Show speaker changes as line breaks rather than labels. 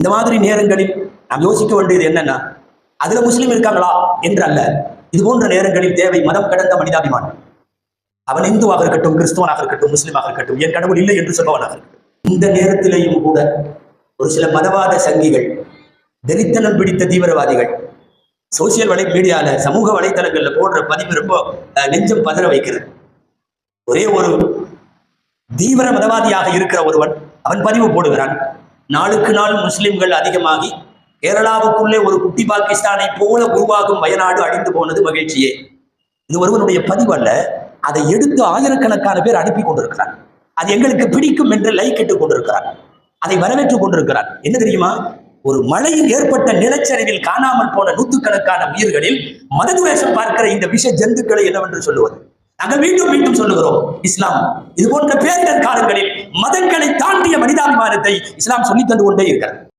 இந்த மாதிரி நேரங்களில் நாம் யோசிக்க வேண்டியது என்னன்னா, அதுல முஸ்லீம் இருக்காங்களா என்று அல்ல. இது போன்ற நேரங்களில் தேவை மதம் கடந்த மனிதாபிமானம். அவன் இந்துவாக இருக்கட்டும், கிறிஸ்துவனாக இருக்கட்டும், முஸ்லீமாக இருக்கட்டும், என் கடவுள் இல்லை என்று சொல்பவனாக இருக்கட்டும். இந்த நேரத்திலேயும் கூட ஒரு சில மதவாத சங்கிகள், வெறித்தனம் பிடித்த தீவிரவாதிகள் சோசியல் மீடியால, சமூக வலைதளங்கள்ல போடுற பதிவு ரொம்ப நெஞ்சம் பதற வைக்கிறது. ஒரே ஒரு தீவிர மதவாதியாக இருக்கிற ஒருவன் அவன் பதிவு போடுகிறான், நாளுக்கு நாள் முஸ்லிம்கள் அதிகமாகி கேரளாவுக்குள்ளே ஒரு குட்டி பாகிஸ்தானை போல உருவாகும் வயநாடு அழிந்து போனது மகிழ்ச்சியே. இது ஒருவனுடைய பதிவு அல்ல. அதை எடுத்து ஆயிரக்கணக்கான பேர் அனுப்பி கொண்டிருக்கிறார். அது எங்களுக்கு பிடிக்கும் என்று லைக் இட்டுக் கொண்டிருக்கிறார். அதை வரவேற்றுக் கொண்டிருக்கிறார். என்ன தெரியுமா? ஒரு மழையில் ஏற்பட்ட நிலச்சரிவில் காணாமல் போன நூற்றுக்கணக்கான உயிர்களில் மததுவேஷம் பார்க்கிற இந்த விஷ ஜந்துக்களை என்னவென்று சொல்லுவது? நாங்கள் மீண்டும் மீண்டும் சொல்லுகிறோம், இஸ்லாம் இது போன்ற பேரிடர் காலங்களில் மதங்களை தாண்டிய மனிதாபிமானத்தை இஸ்லாம் சொல்லித் தந்து கொண்டே இருக்கிறது.